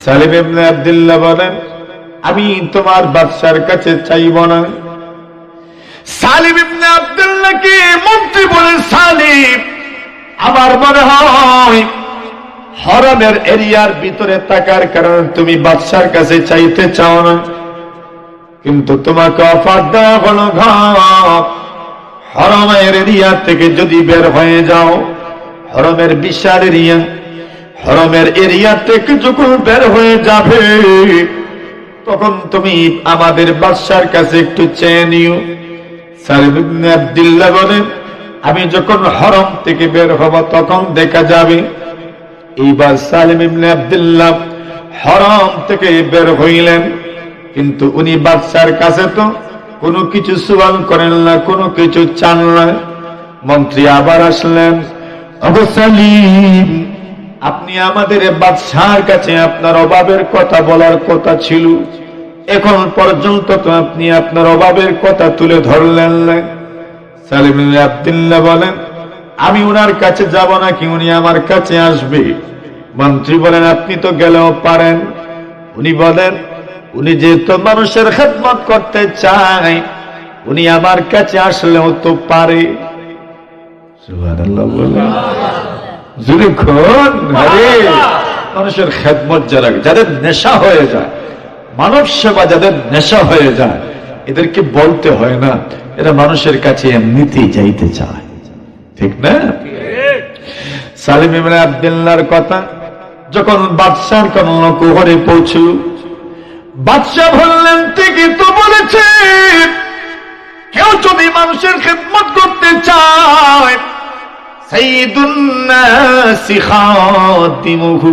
সালিম ইবনে আব্দুল্লাহ বলেন, আমি তোমার বাদশার কাছে চাইব না। সালিম ইবনে আব্দুল্লাহকে মন্ত্রী বলেন, সালিম, আমার মনে হয় হরমের এরিয়ার ভিতরে থাকার কারণে তুমি বাদশার কাছে চাইতে চাও না, কিন্তু তোমাকে অফার দেওয়া হলো হরমের এরিয়া থেকে যদি বের হয়ে যাও, হরমের বিশাল এরিয়া, হরমের এরিয়া থেকে যখন বের হয়ে যাবে তখন তুমি আমাদের বাদশার কাছে একটু চেয়ে নিও। সালিম ইবনে আব্দুল্লাহ বলেন, আমি যখন হরম থেকে বের হব তখন দেখা যাবে। এইবার সালিম ইবনে আব্দুল্লাহ হরম থেকে বের হইলেন, কিন্তু উনি বাদশার কাছে তো কোনো কিছু সুয়াল করেন না, কোনো কিছু চান না। মন্ত্রী আবার আসলেন, ওগো সালিম, আপনি আমাদের বাদশার কাছে আপনার অভাবের কথা বলার কথা ছিল, এখন পর্যন্ত তো আপনি আপনার অভাবের কথা তুলে ধরলেন না। সালিম ইবনে আব্দুল্লাহ বলেন, আমি উনার কাছে যাব নাকি উনি আমার কাছে আসবে? মন্ত্রী বলেন, আপনি তো গেলেও পারেন। উনি বলেন, উনি যেহেতু মানুষের খেদমত করতে চায়, উনি আমার কাছে আসলেও তো পারে। সুবহানাল্লাহ বলেন, জোরে কোন আরে মানুষের খেদমত যাদের নেশা হয়ে যায়, মানব সেবা যাদের নেশা হয়ে যায়, এদেরকে বলতে হয় না, এরা মানুষের কাছে এমনিতেই যাইতে চায়, ঠিক না? সালিম ইবনে আব্দুল্লাহর কথা যখন বাদশার কর্ণকুহরে পৌঁছল, বাদশা বললেন, ঠিকই তো বলেছে, কেউ যদি মানুষের খেদমত করতে চায়, সাইয়্যিদুন নাসি খাদিমুহু,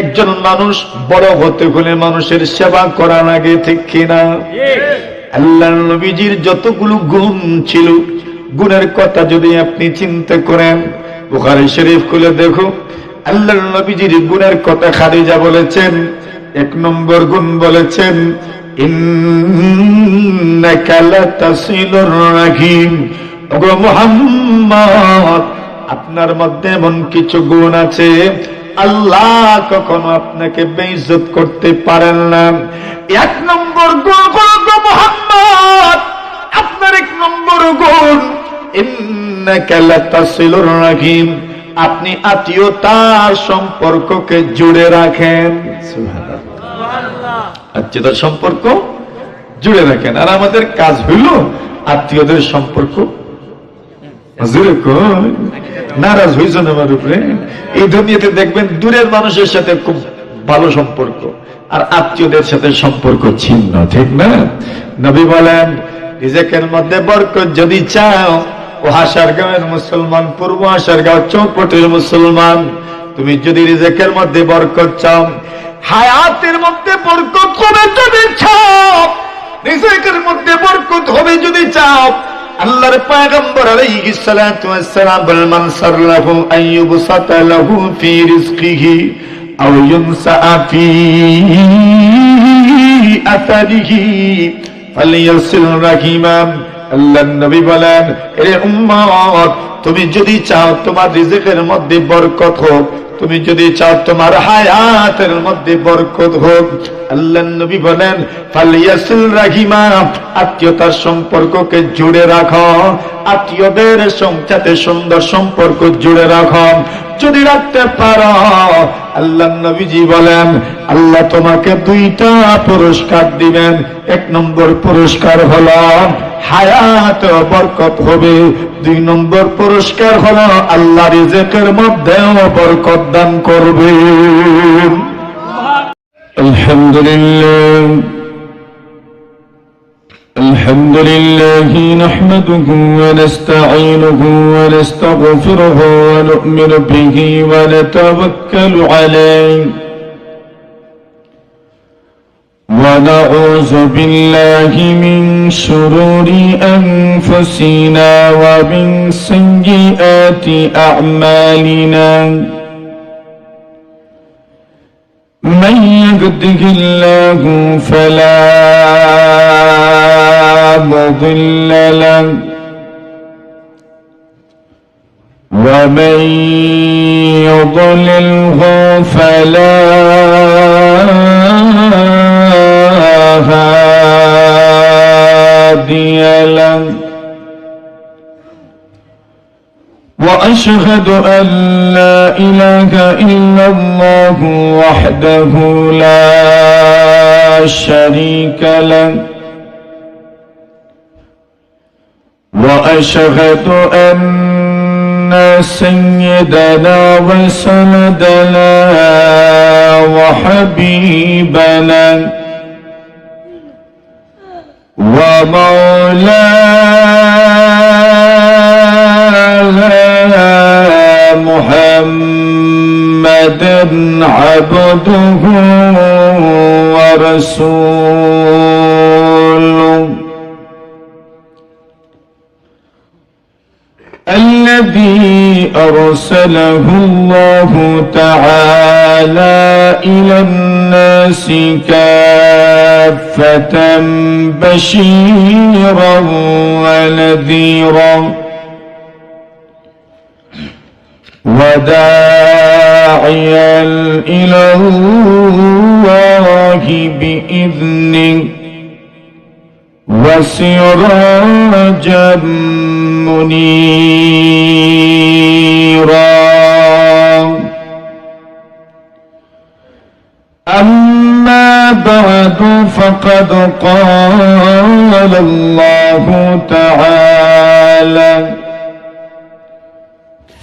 একজন মানুষ বড় হতে হলে মানুষের সেবা করা লাগে, ঠিক কিনা? আল্লাহর নবীজির যতগুলো গুণ ছিল, গুণের কথা যদি আপনি চিন্তা করেন, বুখারী শরীফ খুলে দেখো, আল্লাহর নবীজির গুণের কথা খাদিজা বলেছেন, 1 নম্বর গুণ বলেছেন, ইন্নাকা লাতাসিলুর রাহিম। ওগো মুহাম্মদ, আপনার মধ্যে এমন কিছু গুণ আছে আল্লাহ কখনো আপনাকে বেইজ্জত করতে পারেন না। 1 নম্বর গুণ হলো মুহাম্মদ, আপনার 1 নম্বর গুণ, ইন্নাকা লাতাসিলুর রাহিম, আপনি আত্মীয়তার সম্পর্ককে জুড়ে রাখেন। সুবহানাল্লাহ, আত্মীয়তার সম্পর্ক জুড়ে রাখেন। আর আমাদের কাজ হইল আত্মীয়দের সম্পর্ক নারাজ হইছেন আমার উপরে। এই দুনিয়াতে দেখবেন দূরের মানুষের সাথে খুব ভালো সম্পর্ক, আর আত্মীয়দের সাথে সম্পর্ক ছিন্ন, ঠিক না? নবী বলেন, রিজেকের মধ্যে বরকত যদি চাও, ও হাসারগাঁওয়ের মুসলমান, পূর্ব হাসারগাঁও চৌপটির মুসলমান, তুমি যদি রিজেকের মধ্যে বরকত চাও, হায়াতের মধ্যে বরকত হবে যদি চাও, রিজেকের মধ্যে বরকত হবে যদি চাও, আল্লাহর পয়গম্বর আলাইহিস সালাতু ওয়াস সালাম বলেন, মান সাররাহু আইয়ুবসাতা লাহু ফি রিজকিহি আও ইউনসা ফি আতারিহি ফালিয়াসিল রাহিমা। আল্লাহর নবী বলেন, এ উম্মত, তুমি যদি চাও তোমার রিজকের মধ্যে বরকত হোক, তুমি যদি চাও তোমার হায়াতের মধ্যে বরকত হোক, আল্লাহর নবী বলেন, ফালিয়াসিল রাহিমা, আত্মীয়তার সম্পর্ককে জুড়ে রাখো, আত্মীয়দের সাথে সুন্দর সম্পর্ক জুড়ে রাখো। যদি রাখতে পারো, আল্লাহর নবীজি বলেন, আল্লাহ তোমাকে 2টা পুরস্কার দিবেন। 1 নম্বর পুরস্কার হলো হায়াত বরকত হবে, 2 নম্বর পুরস্কার হলো আল্লাহ রিজকের মধ্যেও বরকত দান করবে। আলহামদুলিল্লাহ, الحمد لله نحمده ونستعينه ونستغفره ونؤمن به ونتوكل عليه ونعوذ بالله من شرور أنفسنا ومن سيئات أعمالنا من يهده الله فلا مضل له ومن يضلله فلا وأشهد أن لا إله إلا الله وحده لا شريك له وأشهد أن سيدنا وسندنا وحبيبنا ومولانا محمدا عبده ورسوله الذي أرسله الله تعالى إلى الناس كافة بشيرا ونذيرا وداعيا إلى الله بإذنه وسراجا منيرا أما بعد فقد قال الله تعالى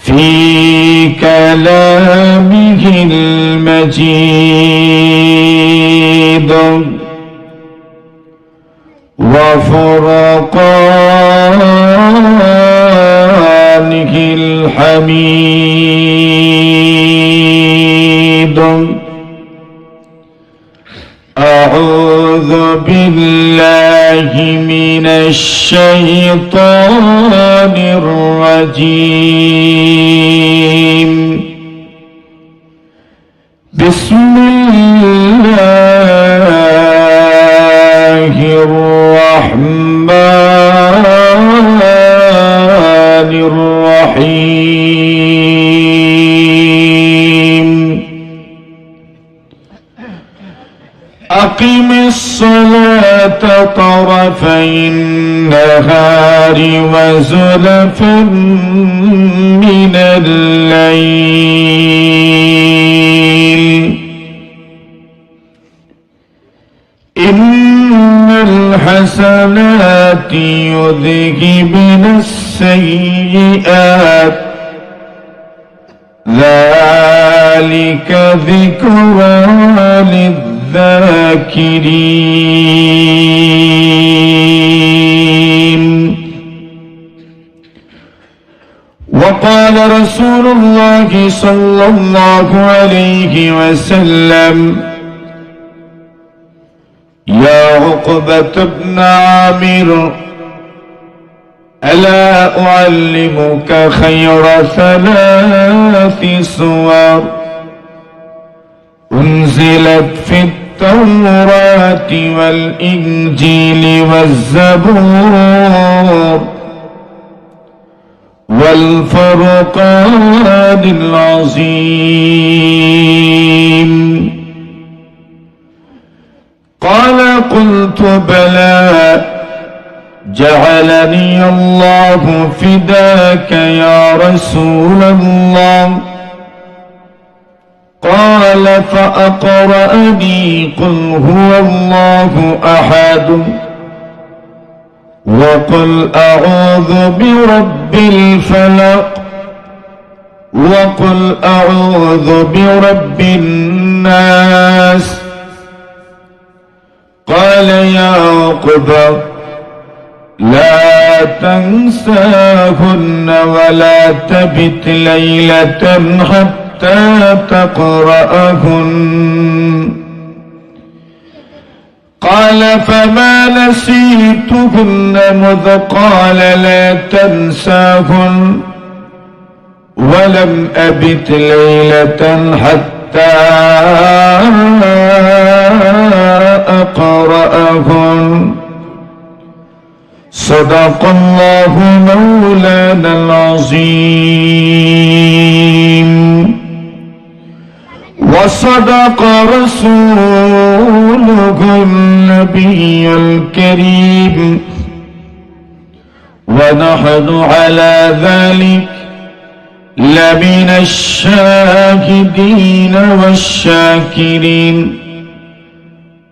في كلامه المجيد وفرقانه الحميد أعوذ بالله من الشيطان الرجيم بسم الله الرحمن الرحيم أقم الصلاة طرفي النهار وزلفا من الليل إن الحسنات يذهبن السيئات ذلك ذكرى للذاكرين وقال رسول الله صلى الله عليه وسلم يا عقبة بن عامر ألا أعلمك خير ثلاث سور أنزلت في التوراة والإنجيل والزبور والفرقان العظيم قال قلت بلى جعلني الله فداك يا رسول الله قال فأقرأني قل هو الله أحد وقل أعوذ برب الفلق وقل أعوذ برب الناس قال يا عقبة لا تنساهن ولا تبت ليلة حتى تقرأهن قال فما نسيتهن مذ قال لا تنساهن ولم أبت ليلة حتى أقرأهن صدق الله مولانا العظيم وصدق رسوله النبي الكريم ونحن على ذلك لمن الشاهدين والشاكرين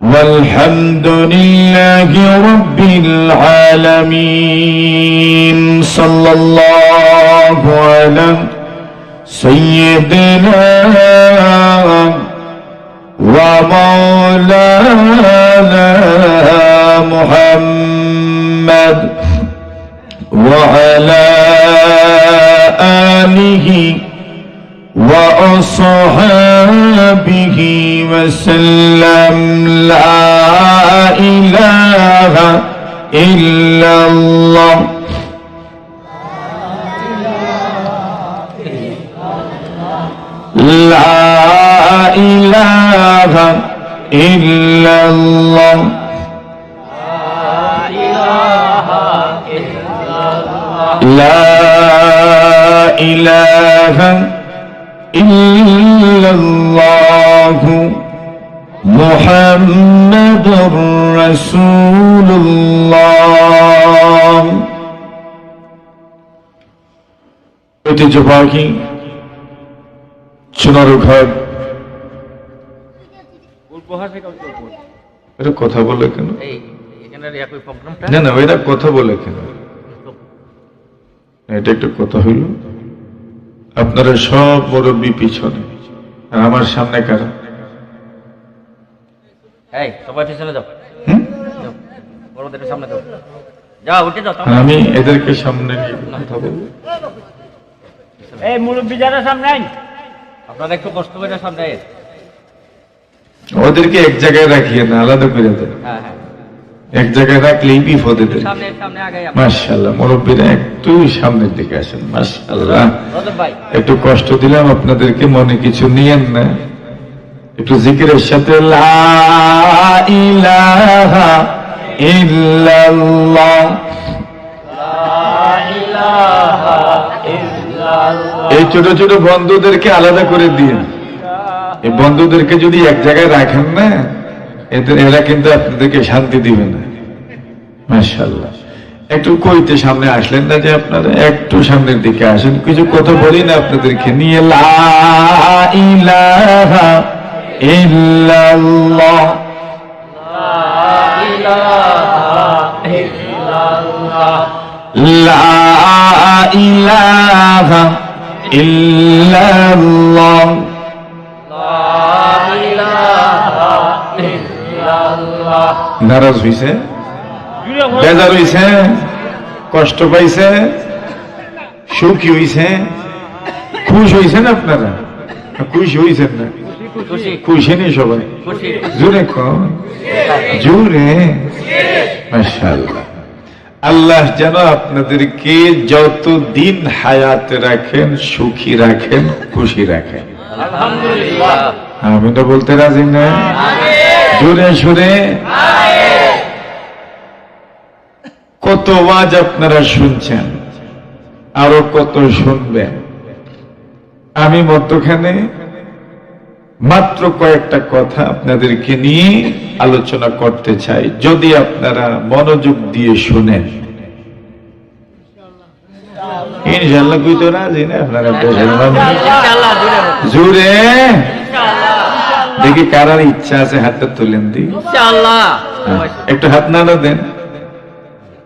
والحمد لله رب العالمين صلى الله على سيدنا ومولانا محمد وعلى آله وأصحابه وسلم لا إله إلا الله لا إله إلا الله لا إله إلا الله محمد رسول الله ঐতিহ্যবাহী সোনারঘাট এটা কথা বলে কেন? না না এরা কথা বলে কেন? এটা একটা কথা হইল, আপনারা সব মুরব্বী পিছনে আর আমার সামনে কারা? আমি এদেরকে সামনে নিয়ে কথা বলবো। এই মুরব্বী যারা সামনে আইন, আপনারা একটু কষ্ট করে সামনে আইন। ওদেরকে এক জায়গায় রাখিয়ে না, আলাদা করে দেন। এক জায়গায় রাখলেই বিপদে দেন। মাশাআল্লাহ, মুরব্বীরা একটু সামনের দিকে আসেন। মাশাআল্লাহ, একটু কষ্ট দিলাম আপনাদেরকে, মনে কিছু নিয়েন না। একটু জিকিরের সাথে লা ইলাহা ইল্লাল্লাহ, এই ছোট ছোট বন্ধুদেরকে আলাদা করে দিন। এই বন্ধুদেরকে যদি এক জায়গায় রাখেন না, এরা কিন্তু আপনাদেরকে শান্তি দিবে না। মাশাআল্লাহ, একটু কইতে সামনে আসলেন না যে আপনারা একটু সামনের দিকে আসেন, কিছু কথা বলি না আপনাদেরকে নিয়ে। লা ইলাহা ইল্লাল্লাহ, লা ইলাহা ইল্লাল্লাহ, নারাজ হইছে, বেজার হইছে, কষ্ট পাইছে, সুখী হইছে, খুশ হইছেন আপনারা? খুশি হইছেন না? খুশি নেই সবাই? জোরে কন, জোরে। মাশাআল্লাহ, আল্লাহ যেন আপনাদেরকে যতদিন হায়াতে রাখেন, সুখী রাখেন, খুশি রাখেন। আমি তো বলতে রাজি না? জোরে সুরে। কত ওয়াজ আপনারা শুনছেন, আরো কত শুনবেন। আমি মধ্যখানে মাত্র কয়েকটা কথা আপনাদেরকে নিয়ে আলোচনা করতে চাই, যদি আপনারা মনোযোগ দিয়ে শুনেন। ইনশাআল্লাহ কই তো রাজি না আপনারা? জোরে দেখি কারার ইচ্ছা আছে, হাতটা তুলেন দি। একটু হাত নাড়া দেন,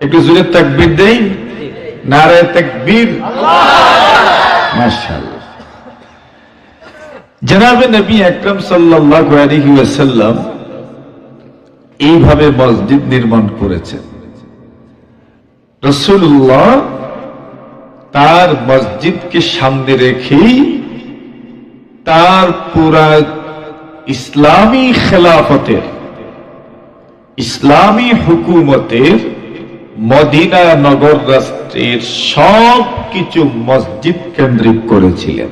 একটু জোরে তাকবীর দেই। নারায়ে তাকবীর। মাশাআল্লাহ। জনাবে নবী আকরাম সাল্লাল্লাহু আলাইহি ওয়াসাল্লাম এইভাবে মসজিদ নির্মাণ করেছেন। রাসূলুল্লাহ তার মসজিদকে সামনে রেখেই তার পুরা ইসলামী খেলাফতের, ইসলামী হুকুমতের, মদিনা নগর রাষ্ট্রের সব কিছু মসজিদ কেন্দ্রিক করেছিলেন।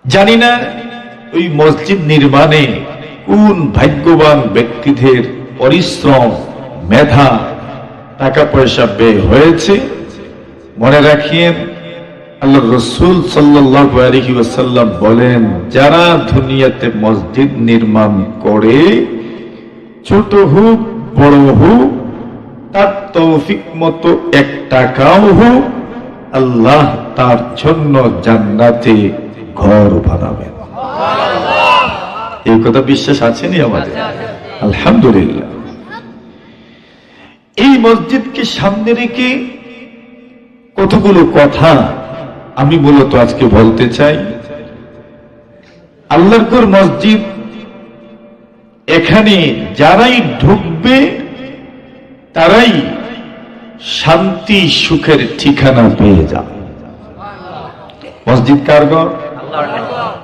জানি না ওই মসজিদ নির্মাণে কোন ভাগ্যবান ব্যক্তিদের পরিশ্রম, মেধা, টাকা পয়সা ব্যয় হয়েছে। মনে রাখিয়েন, আল্লাহ রাসূল সাল্লাল্লাহু আলাইহি ওয়াসাল্লাম বলেন, যারা দুনিয়াতে মসজিদ নির্মাণ করে, ছোট হোক বড় হোক, তার তৌফিক মতো 1 টাকাও হোক, আল্লাহ তার জন্য জান্নাতে ঘর বানাবেন। এই কথা বিশ্বাস আছেনি আমাদের? আলহামদুলিল্লাহ। এই মসজিদকে সামনে রেখে কতগুলো কথা আমি মূলত আজকে বলতে চাই। আল্লাহর ঘর মসজিদ, এখানে যারাই ঢুকবে তারাই শান্তি সুখের ঠিকানা পেয়ে যাবে। মসজিদ কার ঘর?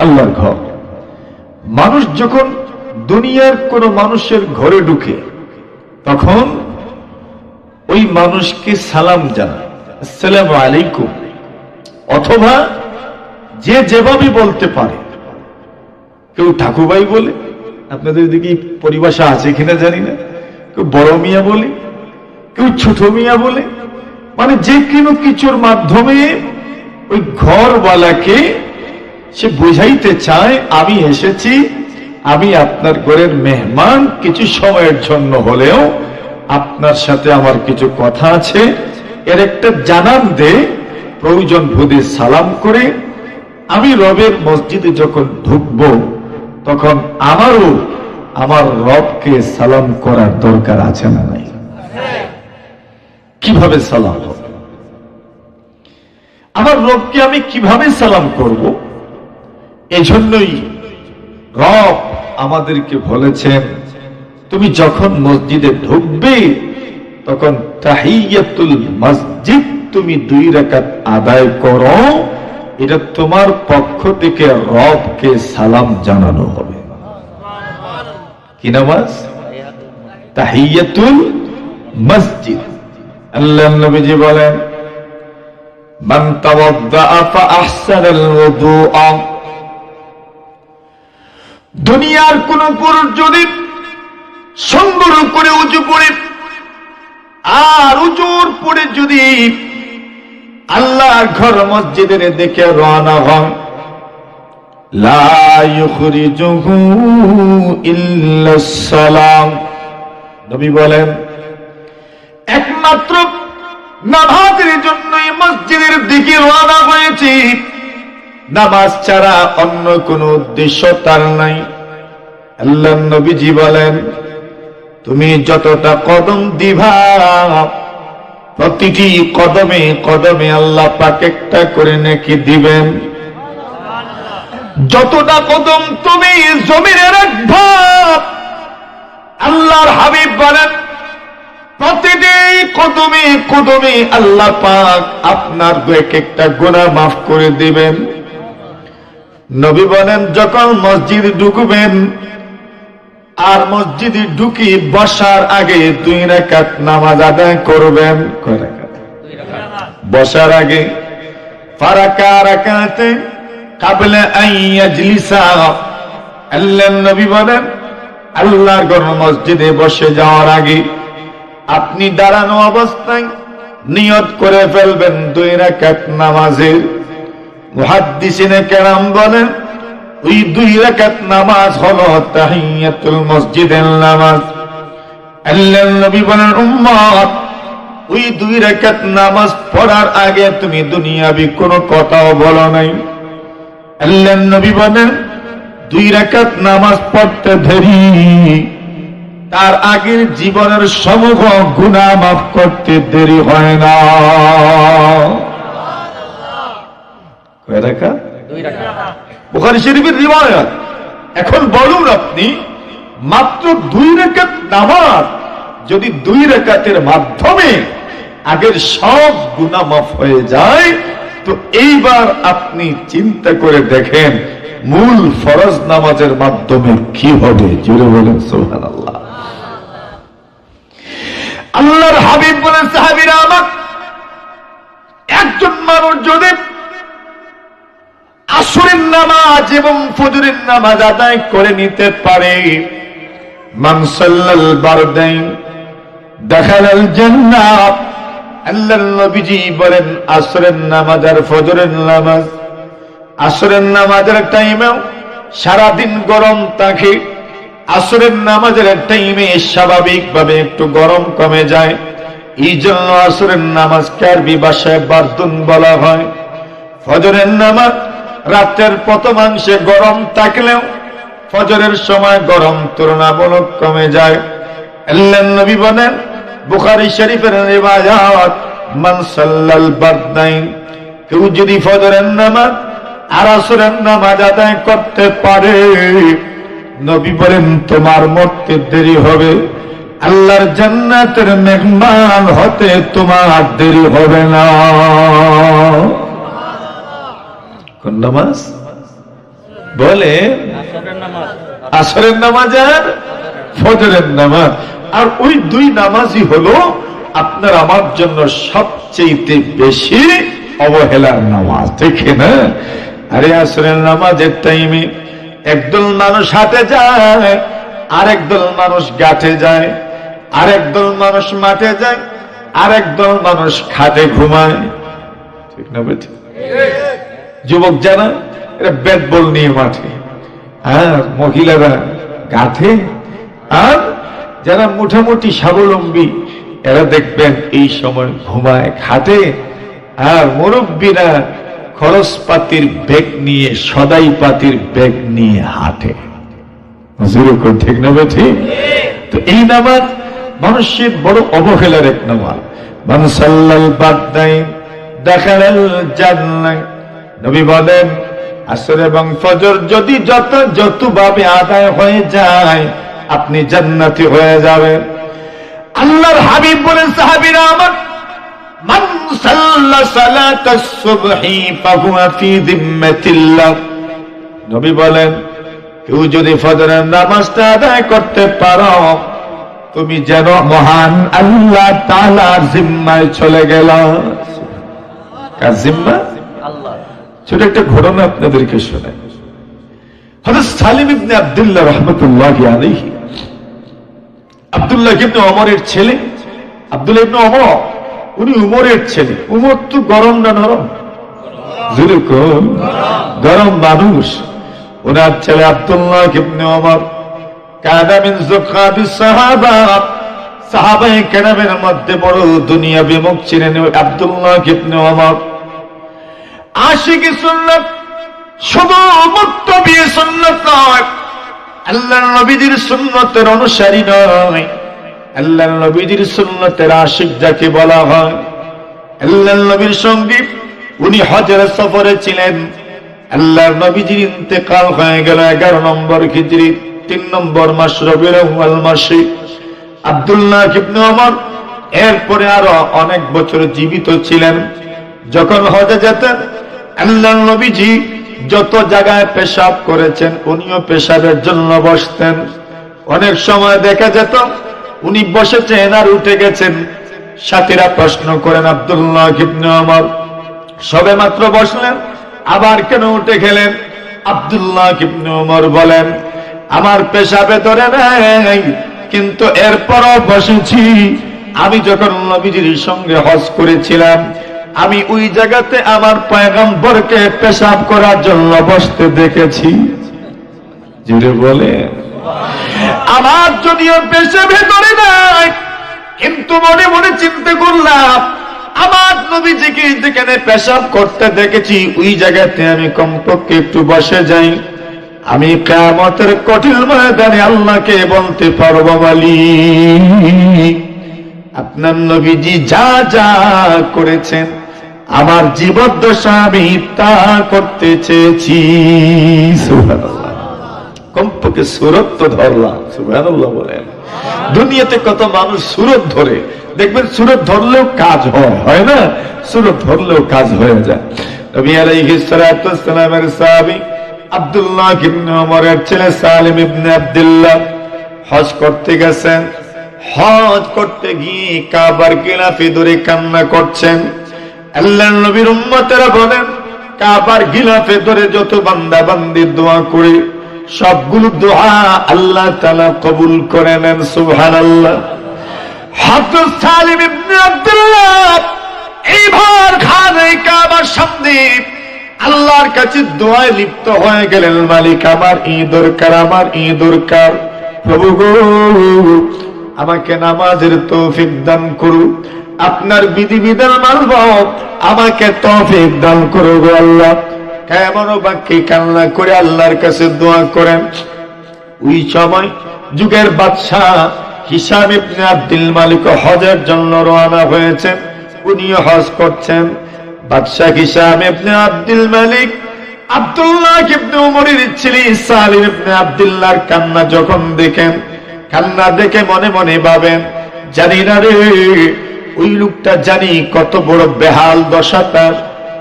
আল্লাহর ঘর। মানুষ যখন দুনিয়ার কোন মানুষের ঘরে ঢুকে তখন ওই মানুষকে সালাম জানায়, আসসালামু আলাইকুম, অথবা যে যেভাবে বলতে পারে। কেউ ঠাকুরভাই বলে, আপনাদের দিকে পরিভাষা আছে কিনা জানি না, কেউ বড় মিয়া বলে, কেউ ছোট মিয়া বলে, মানে যে কোনো কিছুর মাধ্যমে ওই ঘরওয়ালাকে সে বুঝাইতে চায় আমি এসেছি, আমি আপনার ঘরের মেহমান, কিছু সময়ের জন্য হলেও আপনার সাথে আমার কিছু কথা আছে, এর একটা জানান দে। প্রয়োজন বোধে সালাম করে আমি রবের মসজিদে যখন ঢুকব তখন আমারও আমার রবকে সালাম করার দরকার আছে না নাই? কিভাবে সালাম হবে? আমার রবকে আমি কিভাবে সালাম করব? এজন্যই রব আমাদেরকে বলেছেন, তুমি যখন মসজিদে ঢুকবে তখন তাহিয়াতুল মসজিদ তুমি 2 রাকাত আদায় করো, এটা তোমার পক্ষ থেকে রবকে সালাম জানানো হবে। কি নামাজ? তাহিয়াতুল মসজিদ। আল্লাহর নবীজি বলেন, মান তাওয়াদ্দাআ ফাআহসানাল ওযুআ, দুনিয়ার কোন পুরুষ যদি সুন্দর করে উজু করে আর উজুর পরে যদি আল্লাহর ঘর মসজিদের দিকে রওনা হয়, লা ইখরিজুহু ইল্লাস সালাম, নবী বলেন একমাত্র নামাজের জন্যই মসজিদের দিকে রওনা হয়েছে, নামাজ ছাড়া অন্য কোন উদ্দেশ্য তার নাই। আল্লাহর নবীজি বলেন, তুমি যতটা কদম দিবা প্রতিটি কদমে কদমে আল্লাহ পাক একটা করে নেকি দিবেন। যতটা কদম তুমি জমিনে রাখবা, আল্লাহর হাবিব বলেন প্রতিটি কদমে কদমে আল্লাহ পাক আপনার এক একটা গুনাহ মাফ করে দিবেন। নবী বলেন যখন মসজিদ ঢুকবেন আর মসজিদে ঢুকি বসার আগে 2 রাকাত নামাজ আদায় করবেন। কয় রাকাত? বসার আগে ফারাকা রাকাতে ক্বাবলা আন ইয়াজলিসা, আল্লাহর নবী বলেন আল্লাহর ঘর মসজিদে বসে যাওয়ার আগে আপনি দাঁড়ানো অবস্থায় নিয়ত করে ফেলবেন 2 রাকাত নামাজের। মুহাদ্দিসিনে কেরাম বলেন ওই 2 রাকাত নামাজ হলো তাহিয়াতুল মসজিদের নামাজ। আল্লাহর নবী বলেন উম্মত, ওই 2 রাকাত নামাজ পড়ার আগে তুমি দুনিয়াবি কোনো কথাও বলো নাই। আল্লাহর নবী বলেন 2 রাকাত নামাজ পড়তে দেরি, তার আগের জীবনের সমূহ গুনাহ মাফ করতে দেরি হয় না। কয় রাকাত? 2 রাকাত। বুখারী শরীফের রিওয়ায়াত। এখন বলুন আপনি, মাত্র 2 রাকাত নামাজ যদি 2 রাকাতের মাধ্যমে আগের সব গুনাহ মাফ হয়ে যায়, তো এইবার আপনি চিন্তা করে দেখেন মূল ফরজ নামাজের মাধ্যমে কি হবে। জোরে বলেন সুবহানাল্লাহ। আল্লাহর হাবিব বলেন সাহাবীরা আমার, একজন মানুষ যদি আসরের নামাজ এবং ফজরের নামাজ আদায় করে নিতে পারে, মান সাল্লাল বারদাইন দাখালাল জান্নাহ। আল্লাহর নবীজি বলেন আসরের নামাজ আর ফজরের নামাজ, আসরের নামাজের টাইমেও সারাদিন গরম থাকে, আসরের নামাজের টাইমে স্বাভাবিকভাবে একটু গরম কমে যায়, এই জন্য আসরের নামাজকে আরবি ভাষায় বারদুন বলা হয়। ফজরের নামাজ রাতের প্রথমাংশে গরম থাকলেও ফজরের সময় গরম তুলনামূলক কমে যায়। আল্লাহর নবী বলেন, বুখারী শরীফের রিওয়ায়াত, মান সাল্লাল বারদাইন, কেউ যদি ফজরের নামাজ আর আসরের নামাজ আদায় করতে পারে, নবী বলেন তোমার মরতে দেরি হবে, আল্লাহর জান্নাতের মেহমান হতে তোমার দেরি হবে না। কোন নামাজ বলে? আসরের নামাজ। আসরের নামাজ আর ফজরের নামাজ। আর ওই দুই নামাজই হলো আপনার আমার জন্য সবচেয়ে বেশি অবহেলার নামাজ, ঠিক না? আরে আসরের নামাজের টাইমে একদল মানুষ হাটে যায়, আরেক দল মানুষ গাছে যায়, আরেক দল মানুষ মাঠে যায়, আরেক দল মানুষ খাটে ঘুমায়, ঠিক না বেঠিক? যুবক যারা এরা ব্যাট বল নিয়ে মাঠে, আর মহিলারা গাঠে, আর যারা মোটামুটি স্বাবলম্বী এরা দেখবেন এই সময় ঘুমায় খাটে, আর মুরব্বীরা খরচপাতির ব্যাগ নিয়ে, সদাই পাতির ব্যাগ নিয়ে হাঁটে, ঠিক না ঠিক? তো এই নামাজ মানুষের বড় অবহেলার এক নামাজ। মান সাল্লাল বারদাইন দাখালাল জান্নাহ, নবী বলেন আসর এবং ফজর যদি যতভাবে আদায় হয়ে যায় আপনি জান্নাতি হয়ে যাবেন। আল্লাহর হাবিব বলেন, সাহাবীরা আমার, মান সাল্লা সালাতাস সুবহি ফাহুয়া ফি যিম্মাতিল্লাহ, নবী বলেন কেউ যদি ফজরের নামাজটা আদায় করতে পারো, তুমি যেন মহান আল্লাহ তাআলার জিম্মায় চলে গেল। কার জিম্মা? আল্লাহ। ছোট একটা ঘটনা আপনাদেরকে শোনাই। হযরত সালিম ইবনে আব্দুল্লাহ রাহমাতুল্লাহি আলাইহি, আব্দুল্লাহ ইবনে ওমরের ছেলে, আব্দুল্লাহ ইবনে ওমর, উনি উমরের ছেলে। উমর তো গরম না নরম? যেরকম গরম মানুষ। ওনার ছেলে আব্দুল্লাহ ইবনে ওমর কানা মিন যুকাবিস সাহাবা, সাহাবায়ে কেরামের মধ্যে বড় দুনিয়া বিমুখ ছিলেন আব্দুল্লাহ ইবনে ওমর। আশিকি সুন্নাত, শুধু মুত্তাবি সুন্নাত নয়, আল্লাহর নবীর সুন্নতের অনুসারী নয়, আল্লাহর নবীর সুন্নতের আশিক যাকে বলা হয়। আল্লাহর নবীর সঙ্গে উনি হজের সফরে ছিলেন। আল্লাহর নবীর ইন্তেকাল হয়ে গেল 11 নম্বর হিজরি 3 নম্বর মাস রবিউল আউয়াল মাসে। আব্দুল্লাহ ইবনে ওমর এরপরে আরো অনেক বছর জীবিত ছিলেন। যখন হজে যেতেন, আল্লাহর নবীজি যত জায়গায় পেশাব করেছেন উনিও পেশাবের জন্য বসতেন। অনেক সময় দেখা যেত উনি বসেছেন আর উঠে গেছেন। সাথীরা প্রশ্ন করেন, আব্দুল্লাহ ইবনে ওমর সবে মাত্র বসলেন, আবার কেন উঠে গেলেন? আব্দুল্লাহ ইবনে ওমর বলেন, আমার পেশাবে ধরে নাই, কিন্তু এরপরও বসেছি। আমি যখন নবীজির সঙ্গে হজ করেছিলাম, আমি ওই জায়গাতে আমার পয়গম্বরকে পেশাব করার জন্য বসতে দেখেছি। জুড়ে বলে, আমার যদিও পেশা ভেতরে নাই, কিন্তু মনে মনে চিন্তা করলাম আমার নবীজিকে যেখানে পেশাব করতে দেখেছি ওই জায়গাতে আমি কমপক্ষে একটু বসে যাই। আমি কিয়ামতের কঠিন ময়দানে আল্লাহকে বলতে পারবো, বলি আপনার নবীজি যা যা করেছেন আমার জীবদ্দশা আমি তা করতে চেয়েছি। সুবহানাল্লাহ। কমপক্ষে সুরত তো ধরলাম। সুবহানাল্লাহ বলেন। দুনিয়াতে কত মানুষ সুরত ধরে, দেখবেন সুরত ধরলেও কাজ হয় না? সুরত ধরলেও কাজ হয়ে যায়। নবী আলাইহিস সালাতু ওয়াস সালামের সাহাবী আব্দুল্লাহ ইবনে ওমরের ছেলে সালিম ইবনে আব্দুল্লাহ হজ করতে গেছেন। হজ করতে গিয়ে কাবার গিলাফে ধরে কান্না করছেন। আল্লাহর নবীর উম্মতেরা বলেন, কাবার গিলাফে ধরে যত বান্দা বান্দি দোয়া করে সবগুলো দোয়া আল্লাহ তাআলা কবুল করে নেন। সুবহানাল্লাহ। হযরত সালিম ইবনে আব্দুল্লাহ এইবার খানে কাবার সামনে আল্লাহর কাছে দোয়ায় লিপ্ত হয়ে গেলেন, মালিক আমার এই দরকার, আমার এই দরকার, প্রভু গো আমাকে নামাজের তৌফিক দান করু, আপনার বিধিবিধান মানব, আমাকে তৌফিক দান করো গো আল্লাহ। কেমন বাক্যে কান্না করে আল্লাহর কাছে দোয়া করেন। ওই সময় যুগের বাদশাহ হিশাম ইবনে আব্দুল মালিক হজের জন্য রওনা হয়েছেন। উনিও হজ করছেন। বাদশাহ হিশাম ইবনে আব্দুল মালিক আব্দুল্লাহ ইবনে উমরের ছেলে সালিম ইবনে আব্দুল্লাহর কান্না যখন দেখেন, কান্না দেখে মনে মনে ভাবেন, জানি না রে ওই লোকটা জানি কত বড় বেহাল দশা তার,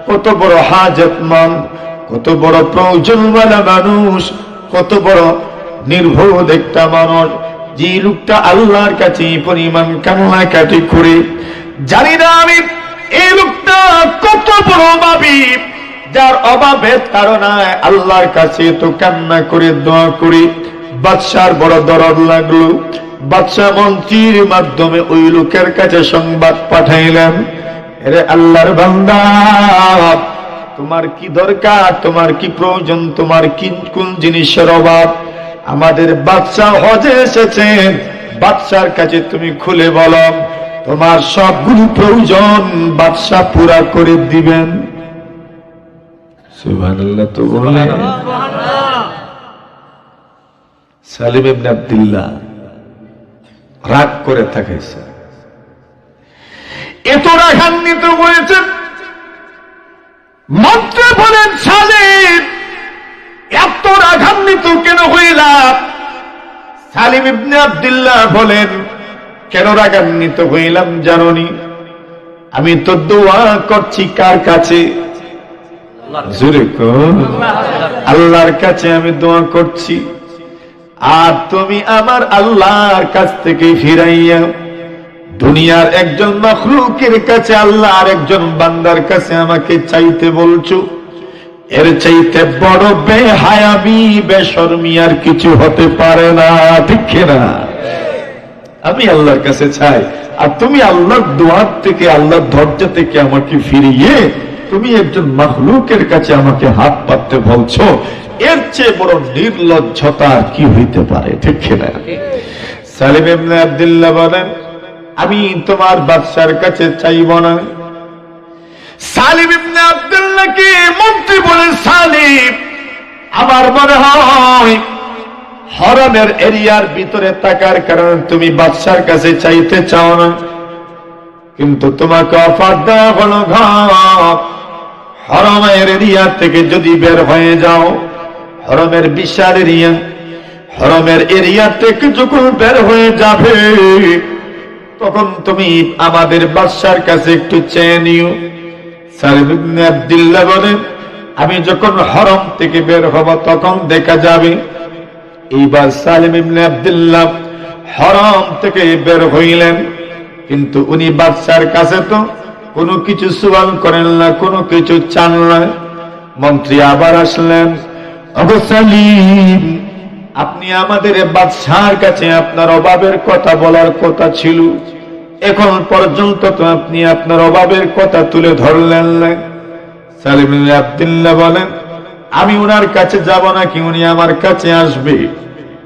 কত বড় হাজতমন্দ, কত বড় প্রয়োজনওয়ালা মানুষ, কত বড় নির্বোধ একটা মানুষ, যে লোকটা আল্লাহর কাছে পরিমাণ কান্নাকাটি করে। জানি না আমি এই লোকটা কত বড় অভাবী, যার অভাবের কারণে আল্লাহর কাছে তো কান্না করে দোয়া করি। বাদশার বড় দরদ লাগলো। বাদশাহ মন্ত্রীর মাধ্যমে ওই লোকের কাছে সংবাদ পাঠাইলেন, আরে আল্লাহর বান্দা, তোমার কি দরকার, তোমার কি প্রয়োজন, তোমার কোন জিনিসের অভাব? আমাদের বাদশাহ হজে এসেছেন, বাদশার কাছে তুমি খুলে বলো, তোমার সবগুলো প্রয়োজন বাদশাহ পুরা করে দিবেন। সুবহানাল্লাহ তো বলেন। সালিম ইবনে আব্দুল্লাহ রাগ করে থাকাইছে, এত রাগান্বিত হয়েছে। মন্ত্রী বলেন, সালিম এত রাগান্বিত কেন হইলাম? সালিম ইবনে আব্দুল্লাহ বলেন, কেন রাগান্বিত হইলাম জানোনি? আমি তো দোয়া করছি কার কাছে? জোরে কর, আল্লাহর কাছে আমি দোয়া করছি। আর তুমি আমার আল্লাহর কাছ থেকে ফিরাইয়া দুনিয়ার একজন মাখলুকের কাছে, আল্লাহর একজন বান্দার কাছে আমাকে চাইতে বলছো। এর চাইতে বড় বেহায়াবি বেশরমি আর কিছু হতে পারে না, ঠিক না? আমি আল্লাহর কাছে চাই, আর তুমি আল্লাহর দোয়ার থেকে, আল্লাহর ধৈর্য থেকে আমাকে ফিরিয়ে তুমি একজন মাখলুকের কাছে আমাকে হাত পাততে বলছো। এর চেয়ে বড় নির্লজ্জতা কি হইতে পারে, ঠিক না? সালিম ইবনে আব্দুল্লাহ বলেন, আমি তোমার বাদশার কাছে চাইব না। সালিম ইবনে আব্দুল্লাহকে মন্ত্রী বলেন, সালিম, আমার মনে হয় হরমের এরিয়ার ভিতরে থাকার কারণে তুমি বাদশার কাছে চাইতে চাও না, কিন্তু তোমাকে অফার দেওয়া হলো ঘর। হরমের এরিয়া থেকে যদি বের হয়ে যাও, হরমের বিশাল এরিয়া, হরমের এরিয়া থেকে যখন বের হয়ে যাবে, তখন তুমি আমাদের বাদশার কাছে একটু চেয়ে নিও। সালিম ইবনে আব্দুল্লাহ বলেন, আমি যখন হরম থেকে বের হব তখন দেখা যাবে। এইবার সালিম ইবনে আব্দুল্লাহ হরম থেকে বের হইলেন, কিন্তু উনি বাদশার কাছে তো কোনো কিছু সুয়াল করেন না, কোনো কিছু চান না। মন্ত্রী আবার আসলেন, ওগো সালিম, আপনি আমাদের বাদশার কাছে আপনার অভাবের কথা বলার কথা ছিল, এখন পর্যন্ত তো আপনি আপনার অভাবের কথা তুলে ধরলেন না। সালিম ইবনে আব্দুল্লাহ বলেন, আমি উনার কাছে যাব নাকি উনি আমার কাছে আসবে?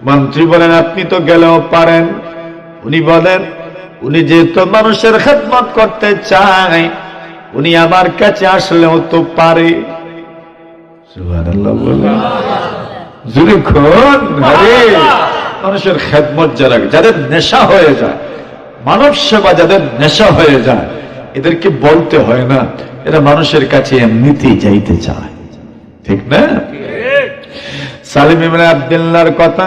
মন্ত্রী বলেন, আপনি তো গেলেও পারেন। উনি বলেন, উনি যেহেতু মানুষের খেদমত করতে চায়, উনি আমার কাছে আসলেও তো পারে। সুবহানাল্লাহ বলেন, জোরে কোন আরে মানুষের খেদমত যাদের নেশা হয়ে যায়, মানব সেবা যাদের নেশা হয়ে যায়, এদেরকে বলতে হয় না, এরা মানুষের কাছে এমনিতেই যাইতে চায়, ঠিক না? সালিম ইবনে আব্দুল্লাহর কথা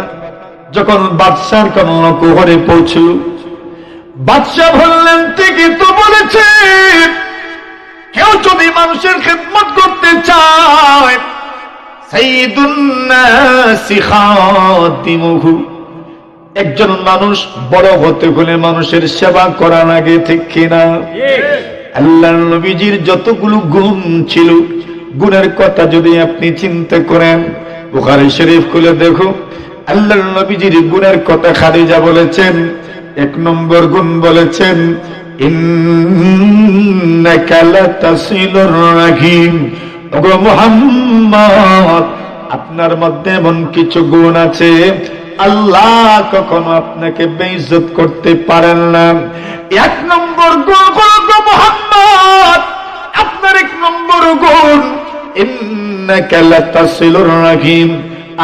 যখন বাদশার কর্ণকুহরে পৌঁছল, বাদশা বললেন, ঠিকই তো বলেছে, কেউ যদি মানুষের খেদমত করতে চায়, সাইয়্যিদুন নাসি খাদিমুহু, একজন মানুষ বড় হতে হলে মানুষের সেবা করা লাগে, ঠিক কিনা? আল্লাহর নবীজির যতগুলো গুণ ছিল, গুণের কথা যদি আপনি চিন্তা করেন, বুখারী শরীফ খুলে দেখো, আল্লাহর নবীজির গুণের কথা খাদিজা বলেছেন। 1 নম্বর গুণ বলেছেন, ইন্নাকা লাতাসিলুর রাহিম। ওগো মুহাম্মদ, আপনার মধ্যে এমন কিছু গুণ আছে, আল্লাহ কখনো আপনাকে বেইজ্জত করতে পারেন না। 1 নম্বর গুণ হলো মুহাম্মদ, আপনার 1 নম্বর গুণ ইন্নাকা লাতাসিলুর রাহিম,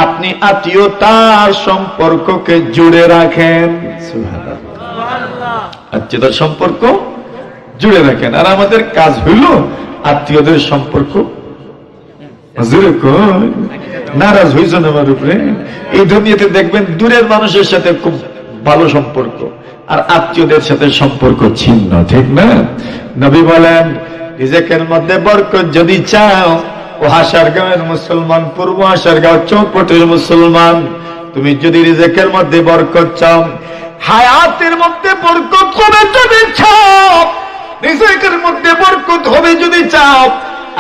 আপনি আত্মীয়তার সম্পর্ককে জুড়ে রাখেন। সুবহানাল্লাহ, আত্মীয়তার সম্পর্ক জুড়ে রাখেন। আর আমাদের কাজ হইল আত্মীয়দের সম্পর্ক নারাজ হইছেন আমার উপরে। এই দুনিয়াতে দেখবেন দূরের মানুষের সাথে খুব ভালো সম্পর্ক, আর আত্মীয়দের সাথে সম্পর্ক ছিন্ন, ঠিক না? নবী বলেন রিজেকের মধ্যে বরকত যদি চাও, ও হাসারগাঁওয়ের মুসলমান, পূর্ব হাসারগাঁও চৌপটের মুসলমান, তুমি যদি রিজেকের মধ্যে বরকত চাও, হায়াতের মধ্যে বরকত হবে যদি চাও, রিজেকের মধ্যে বরকত হবে যদি চাও,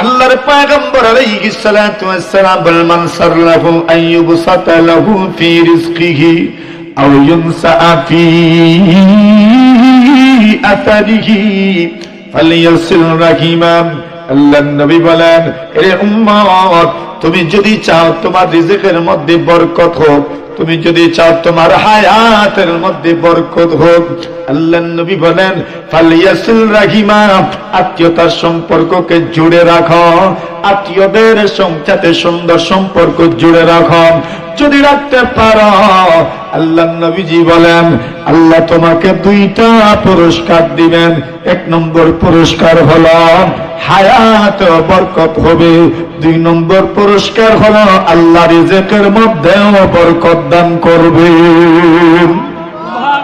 আল্লাহর পয়গম্বর আলাইহিস সালাতু ওয়াস সালাম বলেন মান সারলাহু আইয়ুবসাতা লাহু ফি রিজকিহি আও ইউনসা ফি আতারিহি ফালিয়াসিল রাহিমা। আল্লাহর নবী বলেন, এরে উম্মত, তুমি যদি চাও তোমার রিজকের মধ্যে বরকত হোক, তুমি যদি চাও তোমার হায়াতের মধ্যে বরকত হোক, আল্লাহর নবী বলেন ফালিয়াসিল রাহিমা, আত্মীয়তার সম্পর্ককে জুড়ে রাখো, আত্মীয়দের সাথে সুন্দর সম্পর্ক জুড়ে রাখো। যদি রাখতে পারো, আল্লাহর নবীজি বলেন আল্লাহ তোমাকে 2টা পুরস্কার দিবেন। 1 নম্বর পুরস্কার হলো হায়াত বরকত হবে, 2 নম্বর পুরস্কার হলো আল্লাহ রিজেকের মধ্যেও বরকত দান করবে।